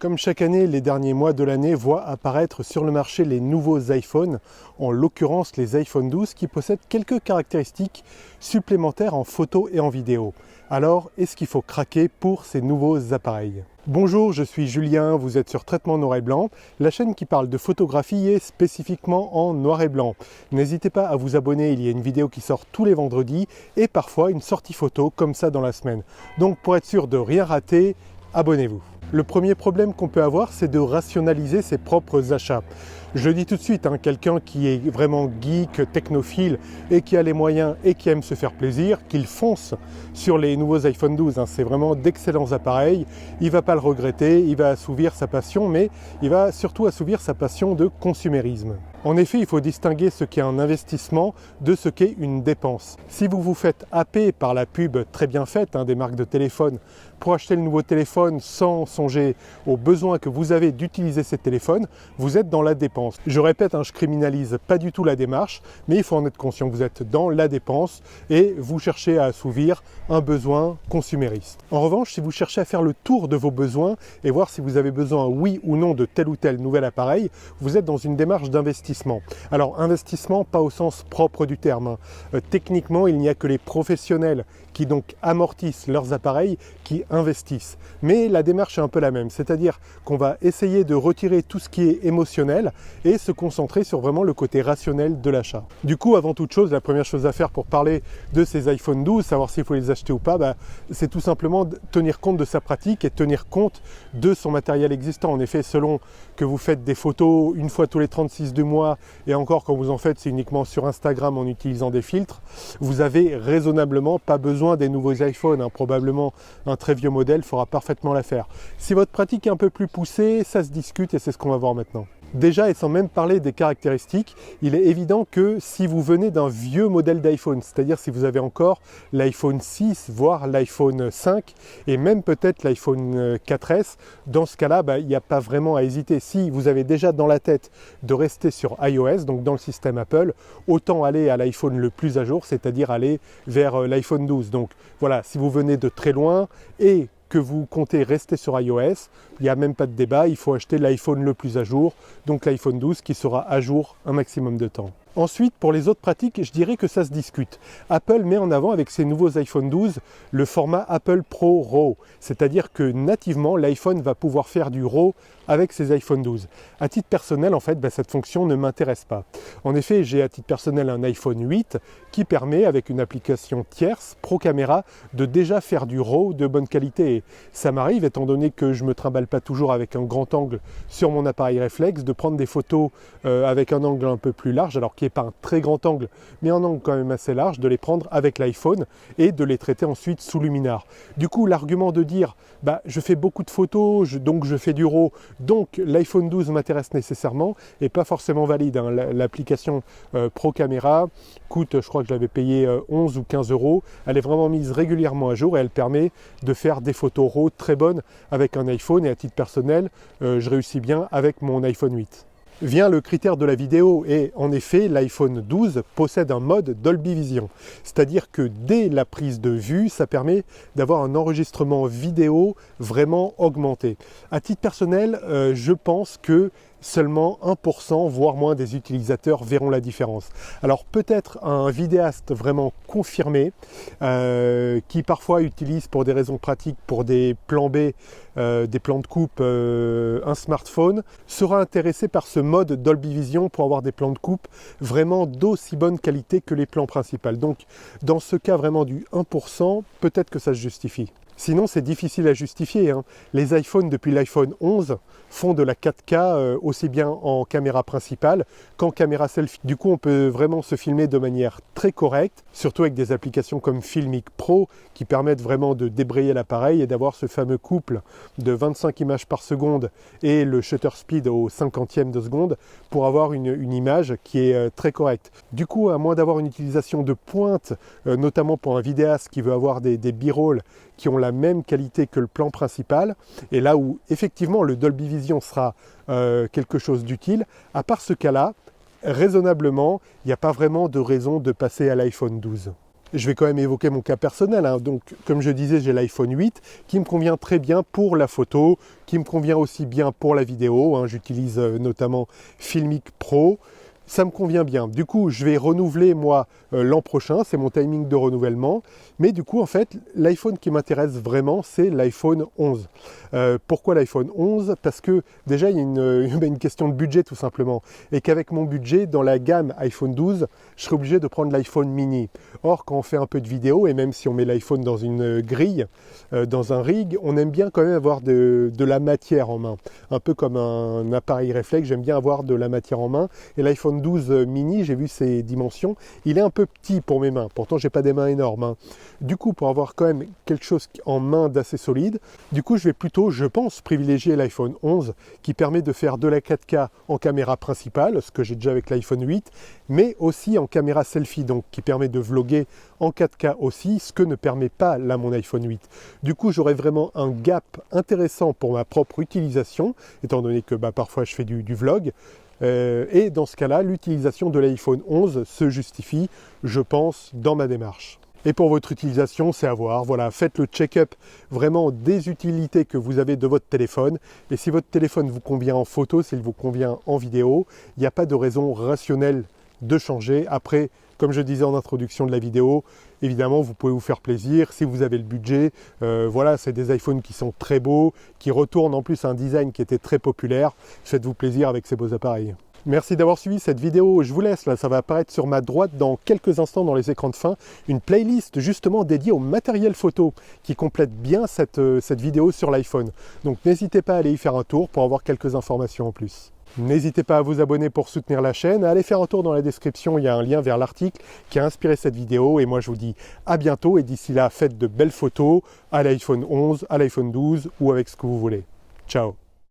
Comme chaque année, les derniers mois de l'année voient apparaître sur le marché les nouveaux iPhones, en l'occurrence les iPhone 12 qui possèdent quelques caractéristiques supplémentaires en photo et en vidéo. Alors, est-ce qu'il faut craquer pour ces nouveaux appareils? Bonjour, je suis Julien, vous êtes sur Traitement Noir et Blanc, la chaîne qui parle de photographie et spécifiquement en noir et blanc. N'hésitez pas à vous abonner, il y a une vidéo qui sort tous les vendredis et parfois une sortie photo comme ça dans la semaine. Donc pour être sûr de rien rater, abonnez-vous. Le premier problème qu'on peut avoir, c'est de rationaliser ses propres achats. Je le dis tout de suite, quelqu'un qui est vraiment geek, technophile et qui a les moyens et qui aime se faire plaisir, qu'il fonce sur les nouveaux iPhone 12. C'est vraiment d'excellents appareils. Il ne va pas le regretter, il va assouvir sa passion, mais il va surtout assouvir sa passion de consumérisme. En effet, il faut distinguer ce qu'est un investissement de ce qu'est une dépense. Si vous vous faites happer par la pub très bien faite des marques de téléphone pour acheter le nouveau téléphone sans songer aux besoins que vous avez d'utiliser ces téléphones, vous êtes dans la dépense. Je répète, je criminalise pas du tout la démarche, mais il faut en être conscient que vous êtes dans la dépense et vous cherchez à assouvir un besoin consumériste. En revanche, si vous cherchez à faire le tour de vos besoins et voir si vous avez besoin, oui ou non, de tel ou tel nouvel appareil, vous êtes dans une démarche d'investissement. Alors, investissement, pas au sens propre du terme. Techniquement, il n'y a que les professionnels qui donc amortissent leurs appareils, qui investissent. Mais la démarche est un peu la même, c'est-à-dire qu'on va essayer de retirer tout ce qui est émotionnel et se concentrer sur vraiment le côté rationnel de l'achat. Du coup, avant toute chose, la première chose à faire pour parler de ces iPhone 12, savoir s'il faut les acheter ou pas, c'est tout simplement de tenir compte de sa pratique et tenir compte de son matériel existant. En effet, selon que vous faites des photos une fois tous les 36 du mois, et encore quand vous en faites, c'est uniquement sur Instagram en utilisant des filtres, vous avez raisonnablement pas besoin des nouveaux iPhones. Probablement un très vieux modèle fera parfaitement l'affaire. Si votre pratique est un peu plus poussée, ça se discute et c'est ce qu'on va voir maintenant. Déjà, et sans même parler des caractéristiques, il est évident que si vous venez d'un vieux modèle d'iPhone, c'est-à-dire si vous avez encore l'iPhone 6, voire l'iPhone 5, et même peut-être l'iPhone 4S, dans ce cas-là, il n'y a pas vraiment à hésiter. Si vous avez déjà dans la tête de rester sur iOS, donc dans le système Apple, autant aller à l'iPhone le plus à jour, c'est-à-dire aller vers l'iPhone 12. Donc voilà, si vous venez de très loin et que vous comptez rester sur iOS, il n'y a même pas de débat, il faut acheter l'iPhone le plus à jour, donc l'iPhone 12 qui sera à jour un maximum de temps. Ensuite, pour les autres pratiques, je dirais que ça se discute. Apple met en avant avec ses nouveaux iPhone 12 le format Apple Pro RAW, c'est-à-dire que nativement, l'iPhone va pouvoir faire du RAW avec ses iPhone 12. À titre personnel, en fait, cette fonction ne m'intéresse pas. En effet, j'ai à titre personnel un iPhone 8 qui permet, avec une application tierce, Pro Camera, de déjà faire du RAW de bonne qualité. Et ça m'arrive, étant donné que je ne me trimballe pas toujours avec un grand angle sur mon appareil réflexe, de prendre des photos avec un angle un peu plus large, alors qui n'est pas un très grand angle, mais un angle quand même assez large, de les prendre avec l'iPhone et de les traiter ensuite sous luminaire. Du coup, l'argument de dire je fais beaucoup de photos, donc je fais du RAW, donc l'iPhone 12 m'intéresse nécessairement, n'est pas forcément valide. L'application Pro Camera coûte, je crois que je l'avais payé 11 ou 15 €. Elle est vraiment mise régulièrement à jour et elle permet de faire des photos RAW très bonnes avec un iPhone, et à titre personnel, je réussis bien avec mon iPhone 8. Vient le critère de la vidéo et en effet l'iPhone 12 possède un mode Dolby Vision, c'est-à-dire que dès la prise de vue, ça permet d'avoir un enregistrement vidéo vraiment augmenté. À titre personnel, je pense que seulement 1%, voire moins des utilisateurs verront la différence. Alors peut-être un vidéaste vraiment confirmé, qui parfois utilise pour des raisons pratiques, pour des plans B, des plans de coupe, un smartphone, sera intéressé par ce mode Dolby Vision pour avoir des plans de coupe vraiment d'aussi bonne qualité que les plans principaux. Donc dans ce cas vraiment du 1%, peut-être que ça se justifie. Sinon, c'est difficile à justifier. Les iPhones, depuis l'iPhone 11, font de la 4K aussi bien en caméra principale qu'en caméra selfie. Du coup, on peut vraiment se filmer de manière très correcte, surtout avec des applications comme Filmic Pro qui permettent vraiment de débrayer l'appareil et d'avoir ce fameux couple de 25 images par seconde et le shutter speed au 50e de seconde pour avoir une image qui est très correcte. Du coup, à moins d'avoir une utilisation de pointe, notamment pour un vidéaste qui veut avoir des B-rolls qui ont la même qualité que le plan principal, et là où effectivement le Dolby Vision sera quelque chose d'utile, à part ce cas-là, raisonnablement, il n'y a pas vraiment de raison de passer à l'iPhone 12. Je vais quand même évoquer mon cas personnel, hein. Donc, comme je disais, j'ai l'iPhone 8 qui me convient très bien pour la photo, qui me convient aussi bien pour la vidéo, hein. J'utilise notamment Filmic Pro. Ça me convient bien. Du coup, je vais renouveler moi l'an prochain, c'est mon timing de renouvellement. Mais du coup, en fait, l'iPhone qui m'intéresse vraiment, c'est l'iPhone 11. Pourquoi l'iPhone 11? Parce que déjà, il y a une question de budget tout simplement. Et qu'avec mon budget, dans la gamme iPhone 12, je serais obligé de prendre l'iPhone mini. Or, quand on fait un peu de vidéo, et même si on met l'iPhone dans une grille, dans un rig, on aime bien quand même avoir de la matière en main. Un peu comme un appareil réflexe, j'aime bien avoir de la matière en main. Et l'iPhone 12 mini, j'ai vu ses dimensions, il est un peu petit pour mes mains. Pourtant, j'ai pas des mains énormes, hein. Du coup, pour avoir quand même quelque chose en main d'assez solide, du coup, je vais plutôt, je pense, privilégier l'iPhone 11 qui permet de faire de la 4K en caméra principale, ce que j'ai déjà avec l'iPhone 8, mais aussi en caméra selfie, donc qui permet de vlogger en 4K aussi, ce que ne permet pas là mon iPhone 8. Du coup, j'aurai vraiment un gap intéressant pour ma propre utilisation, étant donné que parfois je fais du vlog. Et dans ce cas-là, l'utilisation de l'iPhone 11 se justifie, je pense, dans ma démarche. Et pour votre utilisation, c'est à voir. Voilà, faites le check-up vraiment des utilités que vous avez de votre téléphone. Et si votre téléphone vous convient en photo, s'il vous convient en vidéo, il n'y a pas de raison rationnelle de changer. Après, comme je disais en introduction de la vidéo, évidemment, vous pouvez vous faire plaisir si vous avez le budget. Voilà, c'est des iPhones qui sont très beaux, qui retournent en plus un design qui était très populaire. Faites-vous plaisir avec ces beaux appareils. Merci d'avoir suivi cette vidéo. Je vous laisse, là, ça va apparaître sur ma droite dans quelques instants dans les écrans de fin, une playlist justement dédiée au matériel photo qui complète bien cette vidéo sur l'iPhone. Donc n'hésitez pas à aller y faire un tour pour avoir quelques informations en plus. N'hésitez pas à vous abonner pour soutenir la chaîne, à aller faire un tour dans la description, il y a un lien vers l'article qui a inspiré cette vidéo. Et moi je vous dis à bientôt et d'ici là, faites de belles photos à l'iPhone 11, à l'iPhone 12 ou avec ce que vous voulez. Ciao!